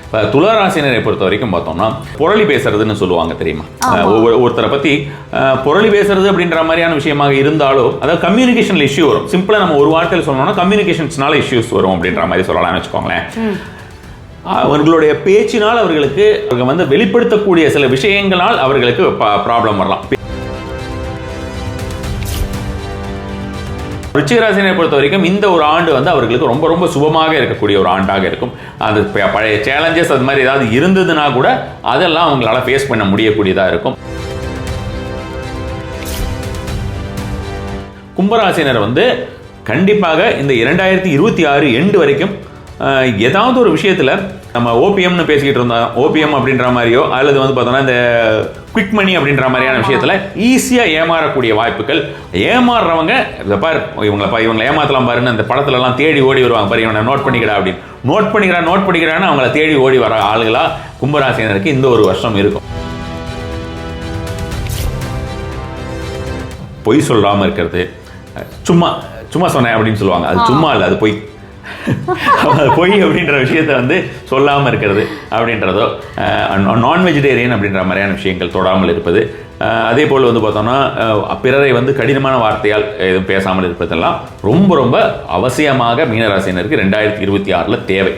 இப்போ துளாராசினரை பொறுத்த வரைக்கும் பார்த்தோம்னா புரளி பேசுறதுன்னு சொல்லுவாங்க தெரியுமா. ஒருத்தரை பற்றி புரளி பேசுறது அப்படின்ற மாதிரியான விஷயமாக இருந்தாலும் அதாவது கம்யூனிகேஷனில் இஷ்யூ வரும். சிம்பிளாக நம்ம ஒரு வார்த்தையில் சொல்லணும்னா கம்யூனிகேஷன்ஸ்னால இஷ்யூஸ் வரும் அப்படின்ற மாதிரி சொல்லலாம்னு வச்சுக்கோங்களேன். அவர்களுடைய பேச்சினால் அவர்களுக்கு வந்து வெளிப்படுத்தக்கூடிய சில விஷயங்களால் அவர்களுக்கு ப்ராப்ளம் வரலாம். விருச்சிக ராசியை பொறுத்த வரைக்கும் இந்த ஒரு ஆண்டு வந்து அவர்களுக்கு ரொம்ப ரொம்ப சுபமாக இருக்கக்கூடிய ஒரு ஆண்டாக இருக்கும். அது பழைய சேலஞ்சஸ் அது மாதிரி ஏதாவது இருந்ததுன்னா கூட அதெல்லாம் அவங்களால ஃபேஸ் பண்ண முடியக்கூடியதாக இருக்கும். கும்பராசினர் வந்து கண்டிப்பாக இந்த 2026 எண்டு வரைக்கும் ஏதாவது ஒரு விஷயத்தில் நம்ம ஓபிஎம்னு பேசிக்கிட்டு இருந்தோம், ஓபிஎம் அப்படின்ற மாதிரியோ அல்லது வந்து பார்த்தோம்னா இந்த குவிக் மணி அப்படின்ற மாதிரியான விஷயத்தில் ஈஸியாக ஏமாறக்கூடிய வாய்ப்புகள். ஏமாறுறவங்க இதை பாரு இவங்களை ஏமாத்தலாம் பாருன்னு அந்த படத்துலலாம் தேடி ஓடி வருவாங்க பாரு, இவனை நோட் பண்ணிக்கிறா அப்படின்னு நோட் பண்ணிக்கிறான்னு அவங்கள தேடி ஓடி வர ஆளுகளாக கும்பராசினருக்கு இந்த ஒரு வருஷம் இருக்கும். பொய் சொல்லாமல் இருக்கிறது, சும்மா சொன்னேன் அப்படின்னு சொல்லுவாங்க, அது சும்மா இல்லை, அது பொய். பொய் அப்படின்ற விஷயத்தை வந்து சொல்லாமல் இருக்கிறது அப்படின்றதோ, நான் வெஜிடேரியன் அப்படின்ற மாதிரியான விஷயங்கள் தொடாமல் இருப்பது, அதே போல் வந்து பார்த்தோம்னா பிறரை வந்து கடினமான வார்த்தையால் எதுவும் பேசாமல் இருப்பதெல்லாம் ரொம்ப ரொம்ப அவசியமாக மீனராசினருக்கு 2026 தேவை.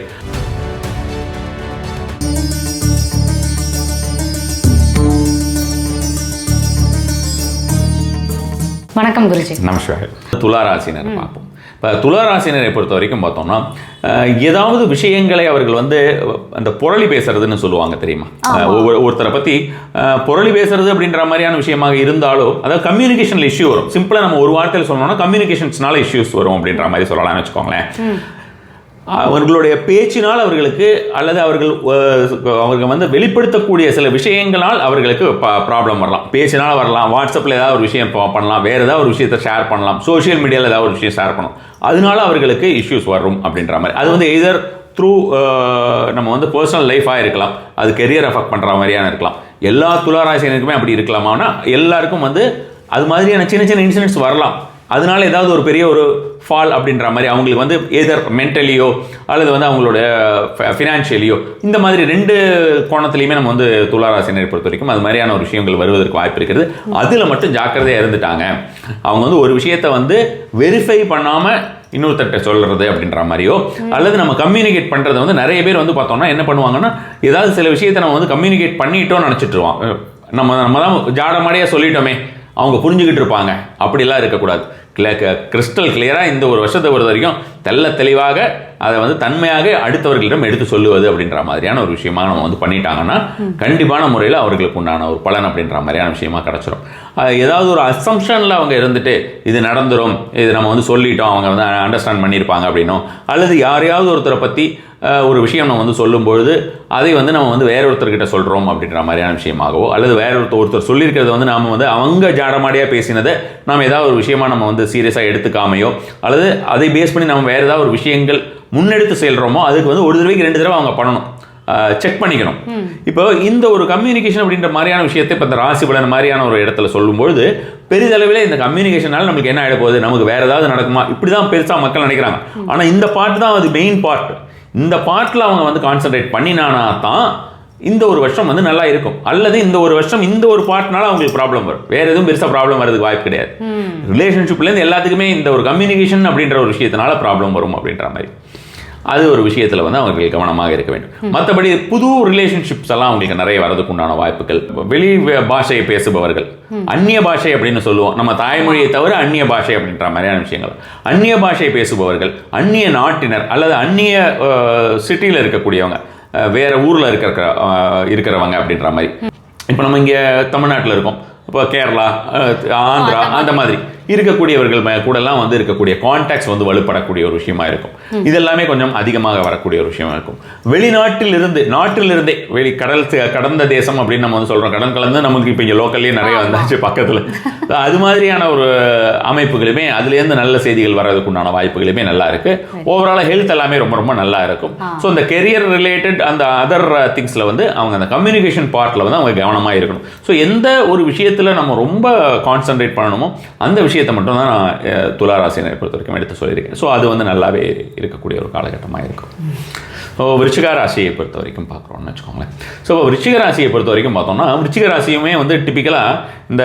வணக்கம் குருஜி. நமஸ்காரம். துளாராசினர் பார்ப்போம். இப்போ துளாராசினரை பொறுத்த வரைக்கும் பார்த்தோம்னா ஏதாவது விஷயங்களை அவர்கள் வந்து அந்த புரளி பேசுறதுன்னு சொல்லுவாங்க தெரியுமா. ஒருத்தரை பற்றி புரளி பேசுறது அப்படின்ற மாதிரியான விஷயமாக இருந்தாலும் அதாவது கம்யூனிகேஷனில் இஷ்யூ வரும். சிம்பிளாக நம்ம ஒரு வார்த்தையில் சொல்லணும்னா கம்யூனிகேஷன்ஸ்னால இஷ்யூஸ் வரும் அப்படின்ற மாதிரி சொல்லலாம்னு வச்சுக்கோங்களேன். அவர்களுடைய பேச்சினால் அவர்களுக்கு அல்லது அவர்கள் வந்து வெளிப்படுத்தக்கூடிய சில விஷயங்களால் அவர்களுக்கு ப்ராப்ளம் வரலாம். பேச்சினால் வரலாம், வாட்ஸ்அப்பில் ஏதாவது ஒரு விஷயம் பண்ணலாம், வேறு ஏதாவது ஒரு விஷயத்தை ஷேர் பண்ணலாம், சோஷியல் மீடியாவில் ஏதாவது ஒரு விஷயம் ஷேர் பண்ணலாம், அதனால அவர்களுக்கு இஷ்யூஸ் வரும் அப்படின்ற மாதிரி. அது வந்து எய்தர் த்ரூ நம்ம வந்து பர்சனல் லைஃபாக இருக்கலாம், அது கெரியர் அஃபெக்ட் பண்ணுற மாதிரியான இருக்கலாம். எல்லா துளாராசினருக்குமே அப்படி இருக்கலாமான்னா எல்லாருக்கும் வந்து அது மாதிரியான சின்ன சின்ன இன்சிடென்ட்ஸ் வரலாம். அதனால ஏதாவது ஒரு பெரிய ஒரு ஃபால் அப்படின்ற மாதிரி அவங்களுக்கு வந்து ஏதர் மென்டலியோ அல்லது வந்து அவங்களோட ஃபினான்ஷியலியோ இந்த மாதிரி ரெண்டு கோணத்துலையுமே நம்ம வந்து துளாராசினரை பொறுத்த வரைக்கும் அது மாதிரியான ஒரு விஷயங்கள் வருவதற்கு வாய்ப்பு இருக்கிறது. அதில் மட்டும் ஜாக்கிரதையாக இருந்துட்டாங்க. அவங்க வந்து ஒரு விஷயத்தை வந்து வெரிஃபை பண்ணாமல் இன்னொருத்தட்ட சொல்கிறது அப்படின்ற மாதிரியோ அல்லது நம்ம கம்யூனிகேட் பண்ணுறது வந்து நிறைய பேர் வந்து பார்த்தோம்னா என்ன பண்ணுவாங்கன்னா ஏதாவது சில விஷயத்தை நம்ம வந்து கம்யூனிகேட் பண்ணிட்டோம்னு நினச்சிட்ருவோம். நம்ம தான் ஜாடமாடியாக சொல்லிட்டோமே அவங்க புரிஞ்சுக்கிட்டு இருப்பாங்க. அப்படிலாம் இருக்கக்கூடாது. கிறிஸ்டல் கிளியராக இந்த ஒரு வருஷத்தை பொறுத்த வரைக்கும் தெளிவாக அதை வந்து தன்மையாக அடுத்தவர்களிடம் எடுத்து சொல்லுவது அப்படின்ற மாதிரியான ஒரு விஷயமாக நம்ம வந்து பண்ணிட்டாங்கன்னா கண்டிப்பான முறையில் அவர்களுக்கு உண்டான ஒரு பலன் அப்படின்ற மாதிரியான விஷயமா கிடச்சிரும். ஏதாவது ஒரு அசம்ஷனில் அவங்க இருந்துட்டு இது நடந்துடும், இது நம்ம வந்து சொல்லிட்டோம், அவங்க வந்து அண்டர்ஸ்டாண்ட் பண்ணியிருப்பாங்க அப்படின்னும் அல்லது யாரையாவது ஒருத்தரை பற்றி ஒரு விஷயம் நம்ம வந்து சொல்லும்பொழுது அதை வந்து நம்ம வந்து வேற ஒருத்தர்கிட்ட சொல்கிறோம் அப்படின்ற மாதிரியான விஷயமாகவோ அல்லது வேற ஒருத்தர் சொல்லியிருக்கிறத வந்து நாம் வந்து அவங்க ஜாடமாடியாக பேசினதை நாம் ஏதாவது ஒரு விஷயமா நம்ம வந்து சீரியஸாக எடுத்துக்காமையோ அல்லது அதை பேஸ் பண்ணி நம்ம வேறு ஏதாவது ஒரு விஷயங்கள் முன்னெடுத்து செல்கிறோமோ அதுக்கு வந்து ஒரு தடவைக்கு 2 தடவை அவங்க பண்ணணும், செக் பண்ணிக்கணும். இப்போ இந்த ஒரு கம்யூனிகேஷன் அப்படின்ற மாதிரியான விஷயத்தை இப்போ இந்த ராசி பலன் மாதிரியான ஒரு இடத்துல சொல்லும்பொழுது பெரிதளவில் இந்த கம்யூனிகேஷனால நமக்கு என்ன ஆகிட போகுது, நமக்கு வேறு ஏதாவது நடக்குமா, இப்படி தான் பெருசாக மக்கள் நினைக்கிறாங்க. ஆனால் இந்த பார்ட் தான் அது மெயின் பார்ட். இந்த பார்ட்டில் அவங்க வந்து கான்சன்ட்ரேட் பண்ணினானா தான் இந்த ஒரு வருஷம் வந்து நல்லா இருக்கும். அல்லது இந்த ஒரு வருஷம் இந்த ஒரு பார்ட்னால அவங்களுக்கு ப்ராப்ளம் வரும், வேற எதுவும் பெருசாக ப்ராப்ளம் வரதுக்கு வாய்ப்பு கிடையாது. ரிலேஷன்ஷிப்லேருந்து எல்லாத்துக்குமே இந்த ஒரு கம்யூனிகேஷன் அப்படின்ற ஒரு விஷயத்தினால ப்ராப்ளம் வரும் அப்படின்ற மாதிரி அது ஒரு விஷயத்தில் வந்து அவங்களுக்கு கவனமாக இருக்க வேண்டும். மற்றபடி புது ரிலேஷன்ஷிப்ஸ் எல்லாம் அவங்களுக்கு நிறைய வரதுக்கு உண்டான வாய்ப்புகள். வெளி பாஷையை பேசுபவர்கள், அந்நிய பாஷை அப்படின்னு சொல்லுவோம், நம்ம தாய்மொழியை தவிர அந்நிய பாஷை அப்படின்ற மாதிரியான விஷயங்கள், அந்நிய பாஷையை பேசுபவர்கள், அந்நிய நாட்டினர் அல்லது அந்நிய சிட்டியில் இருக்கக்கூடியவங்க, வேற ஊரில் இருக்கிறவங்க அப்படின்ற மாதிரி. இப்போ நம்ம இங்கே தமிழ்நாட்டில் இருக்கோம், இப்போ கேரளா, ஆந்திரா அந்த மாதிரி இருக்கக்கூடியவர்கள் கூடலாம் வந்து இருக்கக்கூடிய கான்டாக்ட்ஸ் வந்து வலுப்படக்கூடிய ஒரு விஷயமா இருக்கும். இதெல்லாமே கொஞ்சம் அதிகமாக வரக்கூடிய ஒரு விஷயமா இருக்கும். நாட்டிலிருந்தே கடந்த தேசம் அப்படின்னு நம்ம வந்து சொல்கிறோம், கடன் கலந்து நமக்கு இப்போ இங்கே லோக்கல்லே நிறைய வந்தாச்சு பக்கத்தில். அது மாதிரியான ஒரு அமைப்புகளுமே அதுலேருந்து நல்ல செய்திகள் வர்றதுக்கு உண்டான வாய்ப்புகளுமே நல்லா இருக்கு. ஓவரால் ஹெல்த் எல்லாமே ரொம்ப ரொம்ப நல்லா இருக்கும். ஸோ இந்த கெரியர் ரிலேட்டட் அந்த அதர் திங்ஸில் வந்து அவங்க அந்த கம்யூனிகேஷன் பார்ட்டில் வந்து அவங்க கவனமாக இருக்கணும். ஸோ எந்த ஒரு விஷயத்தில் நம்ம ரொம்ப கான்சன்ட்ரேட் பண்ணணுமோ அந்த விஷயத்தை மட்டும் தான் நான் துளாராசினரை பொறுத்த வரைக்கும் எடுத்து சொல்லியிருக்கேன். ஸோ அது வந்து நல்லாவே இருக்கக்கூடிய ஒரு காலகட்டமாக இருக்கும். ஸோ விருச்சிக ராசியை பொறுத்த வரைக்கும் பார்க்குறோம்னு வச்சுக்கோங்களேன். ஸோ விருச்சிக ராசியை பொறுத்த வரைக்கும் பார்த்தோம்னா விருச்சிக ராசியுமே வந்து டிப்பிக்கலாக இந்த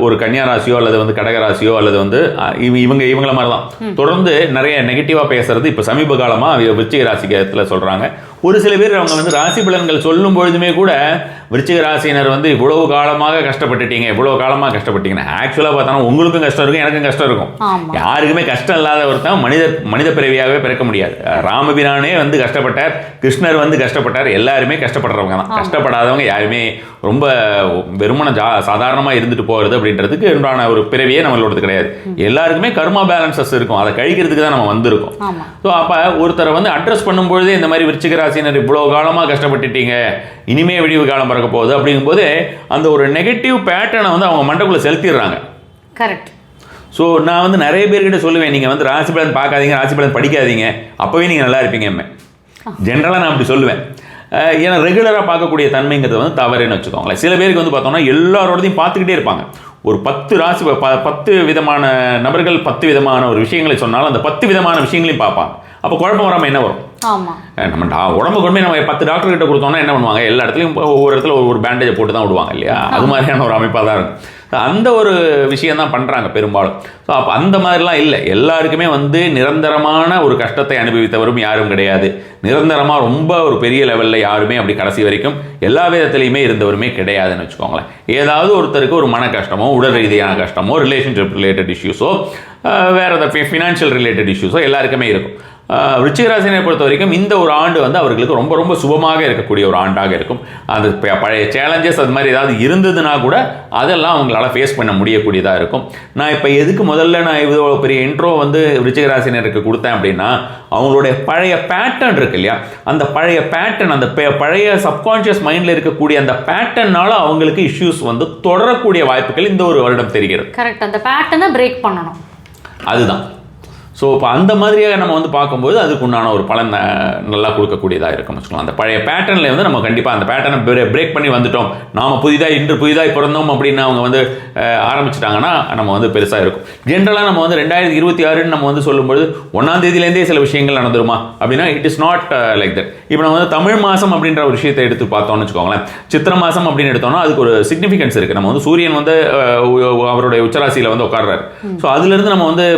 ஒரு கன்னியா ராசியோ அல்லது வந்து கடக ராசியோ அல்லது வந்து இவங்கள மாதிரி தான் தொடர்ந்து நிறைய நெகட்டிவாக பேசுறது இப்போ சமீப காலமாக விருச்சிக ராசிகத்தில் சொல்கிறாங்க. ஒரு சில பேர் அவங்க வந்து ராசி பலன்கள் சொல்லும் பொழுதுமே கூட விருச்சிக ராசியினர் வந்து இவ்வளவு காலமாக கஷ்டப்பட்டுட்டீங்க, இவ்வளவு காலமாக கஷ்டப்பட்டீங்கன்னா ஆக்சுவலாக பார்த்தோன்னா உங்களுக்கும் கஷ்டம் இருக்கும், எனக்கும் கஷ்டம் இருக்கும். யாருக்குமே கஷ்டம் இல்லாத ஒருத்தன் மனித பிறவியாகவே பிறக்க முடியாது. ராமபிரானே வந்து கஷ்டப்பட்டார், கிருஷ்ணர் வந்து கஷ்டப்பட்டார், எல்லாருமே கஷ்டப்படுறவங்க தான். கஷ்டப்படாதவங்க யாருமே ரொம்ப வெறுமன சாதாரணமாக இருந்துட்டு போகிறது அப்படின்றதுக்கு உண்டான ஒரு பிறவியே நம்மளோடது கிடையாது. எல்லாருக்குமே கர்மா பேலன்சஸ் இருக்கும், அதை கழிக்கிறதுக்கு தான் நம்ம வந்திருக்கோம். ஸோ அப்போ ஒருத்தரை வந்து அட்ரஸ் பண்ணும்பொழுதே இந்த மாதிரி விருச்சிக ராசினர் இவ்வளோ காலமாக கஷ்டப்பட்டுட்டீங்க, இனிமே விடிவு காலம் பிறக்க போகுது அப்படிங்கும்போது அந்த ஒரு நெகட்டிவ் பேட்டர்னை வந்து அவங்க மண்டக்குள்ளே செலுத்திடுறாங்க. கரெக்ட். ஸோ நான் வந்து நிறைய பேர்கிட்ட சொல்லுவேன், நீங்கள் வந்து ராசி பலன் பார்க்காதீங்க, ராசி பலன் படிக்காதீங்க, அப்போவே நீங்கள் நல்லா இருப்பீங்க. ஜென்ரலாக நான் அப்படி சொல்லுவேன். ஏன்னா ரெகுலராக பார்க்கக்கூடிய தன்மைங்கிறது வந்து தவறுன்னு வச்சுக்கோங்களேன். சில பேருக்கு வந்து பார்த்தோம்னா எல்லாரோடையும் பார்த்துக்கிட்டே இருப்பாங்க. ஒரு 10 ராசி 10 விதமான நபர்கள் 10 விதமான ஒரு விஷயங்களை சொன்னாலும் அந்த 10 விதமான விஷயங்களையும் பார்ப்பாங்க. அப்போ குழப்பம் வராமல் என்ன வரும்? நம்ம உடம்பு கொண்டு நம்ம 10 டாக்டர் கிட்ட கொடுத்தோம்னா என்ன பண்ணுவாங்க? எல்லா இடத்துலையும் ஒவ்வொரு இடத்துல ஒரு பேண்டேஜை போட்டு தான் விடுவாங்க இல்லையா? அது மாதிரியான ஒரு அமைப்பாக தான் இருக்கும். அந்த ஒரு விஷயம் தான் பண்ணுறாங்க பெரும்பாலும். ஸோ அப்போ அந்த மாதிரிலாம் இல்லை. எல்லாருக்குமே வந்து நிரந்தரமான ஒரு கஷ்டத்தை அனுபவித்தவரும் யாரும் கிடையாது. நிரந்தரமாக ரொம்ப ஒரு பெரிய லெவலில் யாருமே அப்படி கடைசி வரைக்கும் எல்லா விதத்துலையுமே இருந்தவருமே கிடையாதுன்னு வச்சுக்கோங்களேன். ஏதாவது ஒருத்தருக்கு ஒரு மன கஷ்டமோ, உடல் ரீதியான கஷ்டமோ, ரிலேஷன்ஷிப் ரிலேட்டட் இஷ்யூஸோ, வேறு ஏதாவது ஃபினான்ஷியல் ரிலேட்டட் இஷ்யூஸோ எல்லாருக்குமே இருக்கும். விருச்சிக ராசினை பொறுத்த வரைக்கும் இந்த ஒரு ஆண்டு வந்து அவர்களுக்கு ரொம்ப ரொம்ப சுபமாக இருக்கக்கூடிய ஒரு ஆண்டாக இருக்கும். அந்த பழைய சேலஞ்சஸ் அது மாதிரி ஏதாவது இருந்ததுன்னா கூட அதெல்லாம் அவங்களால ஃபேஸ் பண்ண முடியக்கூடியதாக இருக்கும். நான் இப்போ எதுக்கு முதல்ல நான் இவ்வளோ பெரிய இன்ட்ரோ வந்து விருச்சிக ராசினருக்கு கொடுத்தேன் அப்படின்னா, அவங்களுடைய பழைய பேட்டர்ன் இருக்கு இல்லையா, அந்த பழைய பேட்டர்ன், அந்த பழைய சப்கான்ஷியஸ் மைண்டில் இருக்கக்கூடிய அந்த பேட்டர்னால அவங்களுக்கு இஷ்யூஸ் வந்து தொடரக்கூடிய வாய்ப்புகள் இந்த ஒரு வருடம் தெரிகிறது. கரெக்ட். அந்த பேட்டர்னை பிரேக் பண்ணணும், அதுதான். ஸோ இப்போ அந்த மாதிரியாக நம்ம வந்து பார்க்கும்போது அதுக்கு உண்டான ஒரு பலன் நல்லா கொடுக்கக்கூடியதாக இருக்கும்னு வச்சுக்கலாம். அந்த பழைய பேட்டர்னில் வந்து நம்ம கண்டிப்பாக அந்த பேட்டர்னை பிரேக் பண்ணி வந்துட்டோம், நாம் இன்று புதிதாக பிறந்தோம் அப்படின்னு அவங்க வந்து ஆரம்பிச்சிட்டாங்கன்னா நம்ம வந்து பெருசாக இருக்கும். ஜென்ரலாக நம்ம வந்து 2026 நம்ம வந்து சொல்லும்போது 1ஆம் தேதியிலேருந்தே சில விஷயங்கள் நடந்துருமா அப்படின்னா it is not like that. இப்போ நம்ம வந்து தமிழ் மாதம் அப்படின்ற ஒரு விஷயத்தை எடுத்து பார்த்தோம்னு வச்சுக்கோங்களேன். சித்திர மாதம் அப்படின்னு எடுத்தோம்னா அதுக்கு ஒரு சிக்னிஃபிகன்ஸ் இருக்குது. நம்ம வந்து சூரியன் வந்து அவருடைய உச்சராசியில் வந்து உட்கார்றாரு. ஸோ அதுலேருந்து நம்ம வந்து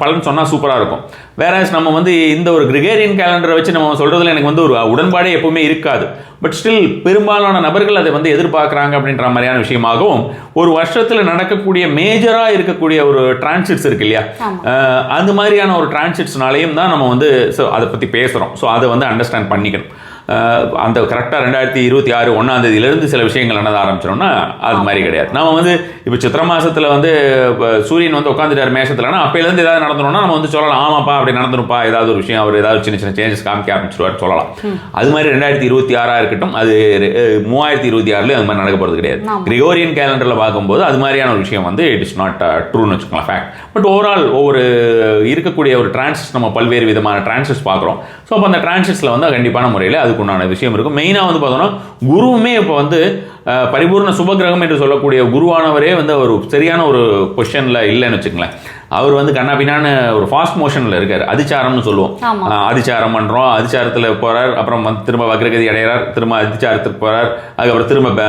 பலன் சொன்னால் சூப்பராக இருக்கும். வேற நம்ம வந்து இந்த ஒரு கிரிகேரியன் கேலண்டரை வச்சு நம்ம சொல்றதுல எனக்கு வந்து ஒரு உடன்பாடே எப்பவுமே இருக்காது. பட் ஸ்டில் பெரும்பாலான நபர்கள் அதை வந்து எதிர்பார்க்குறாங்க அப்படின்ற மாதிரியான விஷயமாகவும் ஒரு வருஷத்தில் நடக்கக்கூடிய மேஜராக இருக்கக்கூடிய ஒரு டிரான்சிட்ஸ் இருக்கு இல்லையா, அந்த மாதிரியான ஒரு டிரான்சிட்ஸ்னாலையும் தான் நம்ம வந்து அதை பற்றி பேசுகிறோம். ஸோ அதை வந்து அண்டர்ஸ்டாண்ட் பண்ணிக்கணும். அந்த கரெக்டாக 2026 1ஆம் தேதியிலேருந்து சில விஷயங்கள் நடந்து ஆரம்பிச்சிடோம்னா அது மாதிரி கிடையாது. நம்ம வந்து இப்போ சித்திர மாதத்தில் வந்து சூரியன் வந்து உட்காந்துட்டார் மேஷத்துலன்னா அப்போலேருந்து ஏதாவது நடந்துடணும்னா நம்ம வந்து சொல்லலாம், ஆமாப்பா அப்படி நடந்துருப்பா, ஏதாவது ஒரு விஷயம் அவர் ஏதாவது சின்ன சின்ன சேஞ்சஸ் காமிக்க ஆரம்பிச்சிருவார் சொல்லலாம். அது மாதிரி 2026 இருக்கட்டும், அது 3026 அது மாதிரி நடக்க போகிறது கிடையாது. கிரிகோரியன் கேலண்டரில் பார்க்கும்போது அது மாதிரியான ஒரு விஷயம் வந்து இட் இஸ் நாட் ட்ரூன்னு வச்சுக்கலாம், ஃபேக்ட். பட் ஓவரால் ஒவ்வொரு இருக்கக்கூடிய ஒரு டிரான்சிட்ஸ் நம்ம பல்வேறு விதமான டிரான்சிட்ஸ் பார்க்குறோம். ஸோ அப்போ அந்த டிரான்சிட்ஸில் வந்து கண்டிப்பான முறையில் அதுக்குண்டான விஷயம் இருக்கும். மெயினாக வந்து பார்த்தோம்னா குருவுமே இப்போ வந்து பரிபூர்ண சுபகிரகம் என்று சொல்லக்கூடிய குருவானவரே வந்து ஒரு சரியான ஒரு பொசிஷனில் இல்லைன்னு வச்சுக்கங்களேன். அவர் வந்து கண்ணாபின்னான்னு ஒரு ஃபாஸ்ட் மோஷனில் இருக்கார். அதிச்சாரம்னு சொல்லுவோம். அதிச்சாரம் பண்ணுறோம், அதிச்சாரத்தில் போகிறார், அப்புறம் வந்து திரும்ப வக்ரகதி அடைகிறார், திரும்ப அதிச்சாரத்துக்கு போகிறார், அதுக்கப்புறம் திரும்ப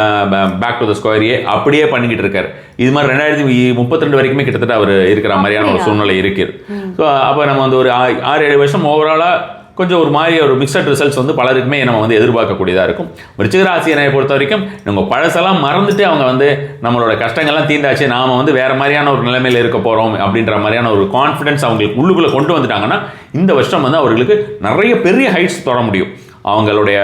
பேக் டு த ஸ்கொயரியே அப்படியே பண்ணிக்கிட்டு இருக்கார். இது மாதிரி 2032 வரைக்குமே கிட்டத்தட்ட அவர் இருக்கிற மாதிரியான ஒரு சூழ்நிலை இருக்குது. ஸோ அப்போ நம்ம வந்து ஒரு 6-7 வருஷம் ஓவராலாக கொஞ்சம் ஒரு மாதிரி ஒரு மிக்சட் ரிசல்ட்ஸ் வந்து பலருக்குமே நம்ம வந்து எதிர்பார்க்கக்கூடியதாக இருக்கும். விருச்சிக ராசியை பொறுத்த வரைக்கும் நம்ம பழசெல்லாம் மறந்துட்டு அவங்க வந்து நம்மளோட கஷ்டங்கள்லாம் தீர்ந்தாச்சு, நாம் வந்து வேறு மாதிரியான ஒரு நிலைமையில் இருக்க போகிறோம் அப்படின்ற மாதிரியான ஒரு கான்ஃபிடன்ஸ் அவங்களுக்கு உள்ளுக்குள்ளே கொண்டு வந்துட்டாங்கன்னா இந்த வருஷம் வந்து அவர்களுக்கு நிறைய பெரிய ஹைட்ஸ் தொட முடியும். அவங்களுடைய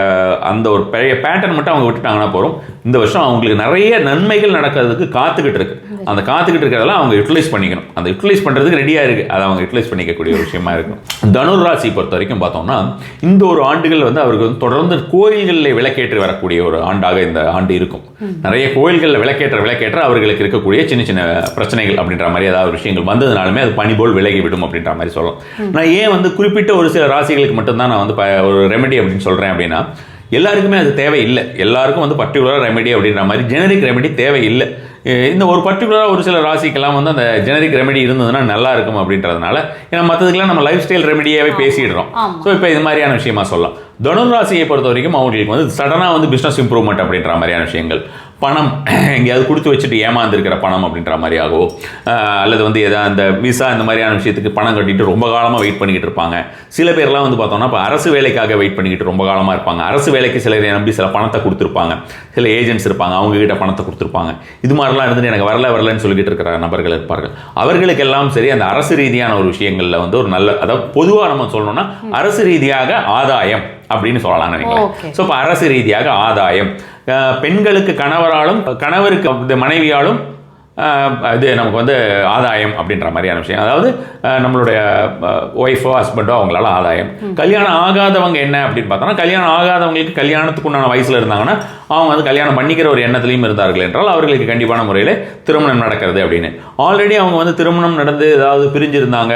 அந்த ஒரு பழைய பேட்டர்ன் மட்டும் அவங்க விட்டுட்டாங்கன்னா போகிறோம். இந்த வருஷம் அவங்களுக்கு நிறைய நன்மைகள் நடக்கிறதுக்கு காத்துக்கிட்டு இருக்கு. அந்த காத்துக்கிட்டு இருக்கிறதெல்லாம் அவங்க யூட்டிலைஸ் பண்ணிக்கணும். அந்த யூட்டிலைஸ் பண்ணுறதுக்கு ரெடியாக இருக்குது, அதை அவங்க யூட்டிலைஸ் பண்ணிக்கக்கூடிய ஒரு விஷயமா இருக்கும். தனுர் ராசி பொறுத்த வரைக்கும் பார்த்தோம்னா இந்த ஒரு ஆண்டுகள் வந்து அவருக்கு வந்து தொடர்ந்து கோயில்களில் விளக்கேற்றி வரக்கூடிய ஒரு ஆண்டாக இந்த ஆண்டு இருக்கும். நிறைய கோயில்களில் விளக்கேற்ற அவர்களுக்கு இருக்கக்கூடிய சின்ன சின்ன பிரச்சனைகள் அப்படின்ற மாதிரி ஏதாவது விஷயங்கள் வந்ததுனாலுமே அது பனி போல் விலகிவிடும் அப்படின்ற மாதிரி சொல்லலாம். நான் ஏன் வந்து குறிப்பிட்ட ஒரு சில ராசிகளுக்கு மட்டும்தான் நான் வந்து ஒரு ரெமெடி அப்படின்னு சொல்கிறேன் அப்படின்னா, எல்லாருக்குமே அது தேவை இல்லை. எல்லாருக்கும் வந்து பர்டிகுலராக ரெமெடி அப்படின்ற மாதிரி ஜெனரிக் ரெமெடி தேவை இல்லை. இந்த ஒரு பர்டிகுலராக ஒரு சில ராசிக்கெல்லாம் வந்து அந்த ஜெனரிக் ரெமெடி இருந்ததுன்னா நல்லா இருக்கும் அப்படின்றதுனால, ஏன்னா மற்றதுக்கெல்லாம் நம்ம லைஃப் ஸ்டைல் ரெமெடியாகவே பேசிடுறோம். ஸோ இப்போ இது மாதிரியான விஷயமா சொல்லலாம். தனுராசியை பொறுத்த வரைக்கும் அவங்களுக்கு வந்து சடனாக வந்து பிஸ்னஸ் இம்ப்ரூவ்மெண்ட் அப்படின்ற மாதிரியான விஷயங்கள், பணம் எங்கேயாவது கொடுத்து வச்சுட்டு ஏமாந்துருக்கிற பணம் அப்படின்ற மாதிரியாகவோ, அல்லது வந்து எதாவது அந்த விசா இந்த மாதிரியான விஷயத்துக்கு பணம் கட்டிட்டு ரொம்ப காலமாக வெயிட் பண்ணிக்கிட்டு இருப்பாங்க. சில பேர்லாம் வந்து பார்த்தோம்னா இப்போ அரசு வேலைக்காக வெயிட் பண்ணிக்கிட்டு ரொம்ப காலமாக இருப்பாங்க. அரசு வேலைக்கு சிலர் நம்பி சில பணத்தை கொடுத்துருப்பாங்க, சில ஏஜென்ட்ஸ் இருப்பாங்க, அவங்ககிட்ட பணத்தை கொடுத்துருப்பாங்க. இது மாதிரிலாம் இருந்துட்டு எனக்கு வரலன்னு சொல்லிக்கிட்டு இருக்கிற நபர்கள் இருப்பார்கள். அவர்களுக்கெல்லாம் சரி அந்த அரசு ரீதியான ஒரு விஷயங்களில் வந்து ஒரு நல்ல, அதாவது பொதுவாக நம்ம சொல்லணும்னா அரசு ரீதியாக ஆதாயம் அப்படின்னு சொல்லலாம் நினைக்கிறேன். ஸோ இப்போ அரசு ரீதியாக ஆதாயம், பெண்களுக்கு கணவராலும் கணவருக்கு மனைவியாலும் இது நமக்கு வந்து ஆதாயம் அப்படின்ற மாதிரியான விஷயம். அதாவது நம்மளுடைய ஒய்ஃபோ ஹஸ்பண்டோ அவங்களால ஆதாயம். கல்யாணம் ஆகாதவங்க என்ன அப்படின்னு பார்த்தோம்னா, கல்யாணம் ஆகாதவங்களுக்கு கல்யாணத்துக்கு உண்டான வயசில் இருந்தாங்கன்னா அவங்க வந்து கல்யாணம் பண்ணிக்கிற ஒரு எண்ணத்துலையும் இருந்தார்கள் என்றால் அவர்களுக்கு கண்டிப்பான முறையில் திருமணம் நடக்கிறது அப்படின்னு. ஆல்ரெடி அவங்க வந்து திருமணம் நடந்து ஏதாவது பிரிஞ்சிருந்தாங்க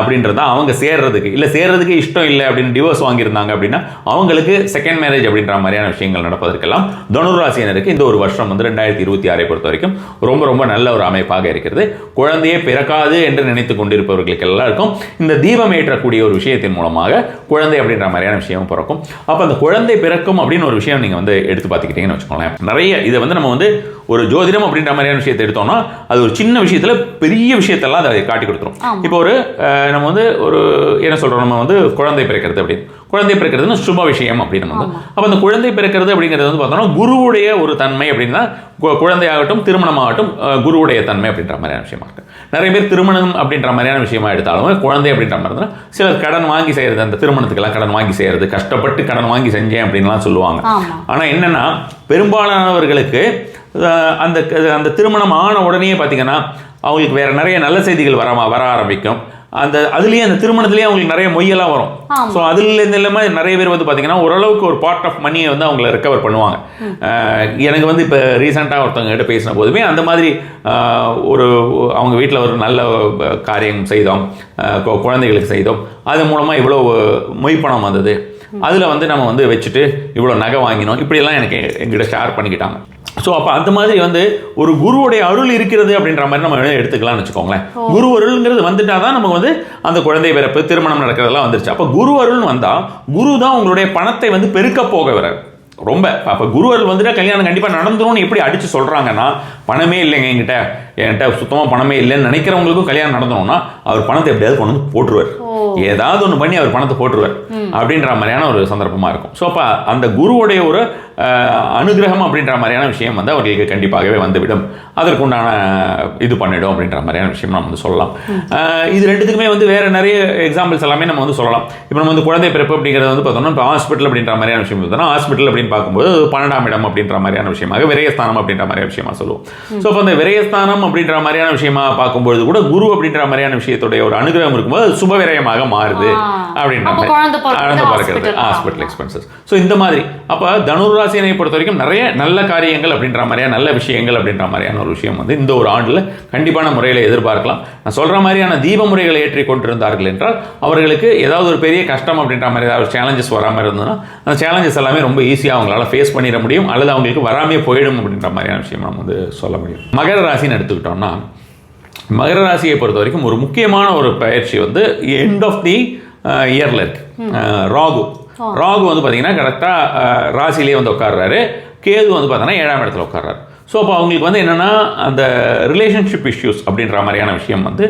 அப்படின்றத அவங்க சேர்றதுக்கு இஷ்டம் இல்லை அப்படின்னு டிவோர்ஸ் வாங்கியிருந்தாங்க அப்படின்னா அவங்களுக்கு செகண்ட் மேரேஜ் அப்படின்ற மாதிரியான விஷயங்கள் நடப்பதற்கெல்லாம் தனுராசியினருக்கு இந்த ஒரு வருஷம் வந்து 2026 பொறுத்த வரைக்கும் ரொம்ப ரொம்ப நல்ல ஒரு அமைப்பாக இருக்கிறது. குழந்தையே பிறக்காது என்று நினைத்து கொண்டிருப்பவர்களுக்கு எல்லாருக்கும் இந்த தீபம் ஏற்றக்கூடிய ஒரு விஷயத்தின் மூலமாக குழந்தை அப்படின்ற மாதிரியான விஷயம் பிறக்கும். அப்போ அந்த குழந்தை பிறக்கும் அப்படின்னு ஒரு விஷயம் நீங்கள் வந்து எடுத்து பார்த்துக்கிட்டீங்கன்னு வச்சுக்கோங்களேன். நிறைய இதை வந்து நம்ம வந்து ஒரு ஜோதிடம் அப்படின்ற மாதிரியான விஷயத்தை எடுத்தோம்னா அது ஒரு சின்ன விஷயத்தில் பெரிய விஷயத்தெல்லாம் அதை காட்டி கொடுத்துரும். இப்போ ஒரு நம்ம வந்து ஒரு என்ன சொல்கிறோம், நம்ம வந்து குழந்தை பிறக்கிறது அப்படின்னு, குழந்தை பிறக்கிறதுன்னு சுப விஷயம் அப்படின்னு நம்ம வந்து, அப்போ அந்த குழந்தை பிறக்கிறது அப்படிங்கிறது வந்து பார்த்தோம்னா குருவுடைய ஒரு தன்மை அப்படின்னா, குழந்தையாகட்டும் திருமணமாகட்டும் குருவுடைய தன்மை அப்படின்ற மாதிரியான விஷயமா இருக்கு. நிறைய பேர் திருமணம் அப்படின்ற மாதிரியான விஷயமா எடுத்தாலும் குழந்தை அப்படின்ற மாதிரி தான் சிலர் கடன் வாங்கி செய்யறது, அந்த திருமணத்துக்கெல்லாம் கடன் வாங்கி செய்யறது, கஷ்டப்பட்டு கடன் வாங்கி செஞ்சேன் அப்படின்லாம் சொல்லுவாங்க. ஆனால் என்னன்னா பெரும்பாலானவர்களுக்கு அந்த அந்த திருமணம் ஆன உடனே பார்த்தீங்கன்னா அவங்களுக்கு வேற நிறைய நல்ல செய்திகள் வர ஆரம்பிக்கும். அதுலேயே அந்த திருமணத்துலேயே அவங்களுக்கு நிறைய மொய்யெல்லாம் வரும். ஸோ அதுலேருந்து இல்லாமல் நிறைய பேர் வந்து பார்த்தீங்கன்னா ஓரளவுக்கு ஒரு பார்ட் ஆஃப் மணியை வந்து அவங்கள ரெக்கவர் பண்ணுவாங்க. எனக்கு வந்து இப்போ ரீசெண்டாக ஒருத்தவங்ககிட்ட பேசின போதுமே அந்த மாதிரி ஒரு அவங்க வீட்டில் ஒரு நல்ல காரியம் செய்தோம், குழந்தைகளுக்கு செய்தோம், அது மூலமாக இவ்வளோ மொய்ப்பணம் வந்தது, அதில் வந்து நம்ம வந்து வச்சுட்டு இவ்வளோ நகை வாங்கினோம், இப்படியெல்லாம் எங்கிட்ட ஷேர் பண்ணிக்கிட்டாங்க. ஸோ அப்போ அந்த மாதிரி வந்து ஒரு குருவுடைய அருள் இருக்கிறது அப்படின்ற மாதிரி நம்ம எடுத்துக்கலாம்னு வச்சுக்கோங்களேன். குரு அருள்ங்கிறது வந்துட்டா தான் நமக்கு வந்து அந்த குழந்தை பிறப்பு திருமணம் நடக்கிறதெல்லாம் வந்துருச்சு. அப்போ குரு அருள்னு வந்தால் குரு தான் உங்களுடைய பணத்தை வந்து பெருக்க போக வர்றாரு ரொம்ப. அப்போ குரு அருள் வந்துட்டா கல்யாணம் கண்டிப்பாக நடந்துரும்னு எப்படி அடித்து சொல்கிறாங்கன்னா, பணமே இல்லைங்க என்கிட்ட சுத்தமாக பணமே இல்லைன்னு நினைக்கிறவங்களுக்கும் கல்யாணம் நடந்தோம்னா அவர் பணத்தை எப்படியாவது கொண்டு வந்து போட்டுருவார், ஏதாவது ஒன்று பண்ணி அவர் பணத்தை போட்டுருவார் அப்படின்ற மாதிரியான ஒரு சந்தர்ப்பமாக இருக்கும். ஸோ அப்போ அந்த குருவுடைய ஒரு அனுகிரகம் அப்படின்ற மாதிரியான விஷயம் வந்து அவர்களுக்கு கண்டிப்பாகவே வந்துவிடும், அதற்குண்டான இது பண்ணிடும் அப்படின்ற மாதிரியான விஷயம் நம்ம வந்து சொல்லலாம். இது ரெண்டுத்துக்குமே வந்து வேறு நிறைய எக்ஸாம்பிள்ஸ் எல்லாமே நம்ம வந்து சொல்லலாம். இப்போ நம்ம வந்து குழந்தை பிறப்பு அப்படிங்கிறது வந்து பார்த்தோம்னா இப்போ ஹாஸ்பிட்டல் அப்படின்ற மாதிரியான விஷயம் பார்த்தோம்னா ஹாஸ்பிட்டல் அப்படின்னு பார்க்கும்போது 12ஆம் இடம் அப்படின்ற மாதிரியான விஷயமாக விரயஸ்தானம் அப்படின்ற மாதிரியான விஷயமா சொல்லுவோம். ஸோ இப்போ அந்த விரயஸ்தானம் அப்படின்ற மாதிரியான விஷயமா பார்க்கும்போது கூட குரு அப்படின்ற மாதிரியான விஷயத்துடைய ஒரு அனுகிரகம் இருக்கும்போது அது சுப விரயமாக மாறுது அப்படின்ற மாதிரி ஹாஸ்பிட்டல் எக்ஸ்பென்சஸ். ஸோ இந்த மாதிரி அப்போ தனுராசினை பொறுத்த வரைக்கும் நிறைய நல்ல காரியங்கள் அப்படின்ற மாதிரியான நல்ல விஷயங்கள் அப்படின்ற மாதிரியான ஒரு விஷயம் வந்து இந்த ஒரு ஆண்டில் கண்டிப்பான முறையில் எதிர்பார்க்கலாம். நான் சொல்கிற மாதிரியான தீப முறைகளை ஏற்றி கொண்டிருந்தார்கள் என்றால் அவர்களுக்கு ஏதாவது ஒரு பெரிய கஷ்டம் அப்படின்ற மாதிரி ஏதாவது சேலஞ்சஸ் வராமல் இருந்ததுன்னா அந்த சேலஞ்சஸ் எல்லாமே ரொம்ப ஈஸியாக அவங்களால ஃபேஸ் பண்ணிட முடியும், அல்லது அவங்களுக்கு வராமே போயிடும் அப்படின்ற மாதிரியான விஷயம் நம்ம வந்து சொல்ல முடியும். மகர ராசின்னு எடுத்துக்கிட்டோம்னா மகர ராசியை பொறுத்த வரைக்கும் ஒரு முக்கியமான ஒரு பயிற்சி வந்து எண்ட் ஆஃப் தி இயரில் இருக்குது. ராகு வந்து பார்த்தீங்கன்னா கரெக்டாக ராசிலேயே வந்து உட்கார்றாரு, கேது வந்து பார்த்தீங்கன்னா 7ஆம் இடத்துல உட்கார்றாரு. ஸோ அப்போ அவங்களுக்கு வந்து என்னென்னா அந்த ரிலேஷன்ஷிப் இஷ்யூஸ் அப்படின்ற மாதிரியான விஷயம் வந்து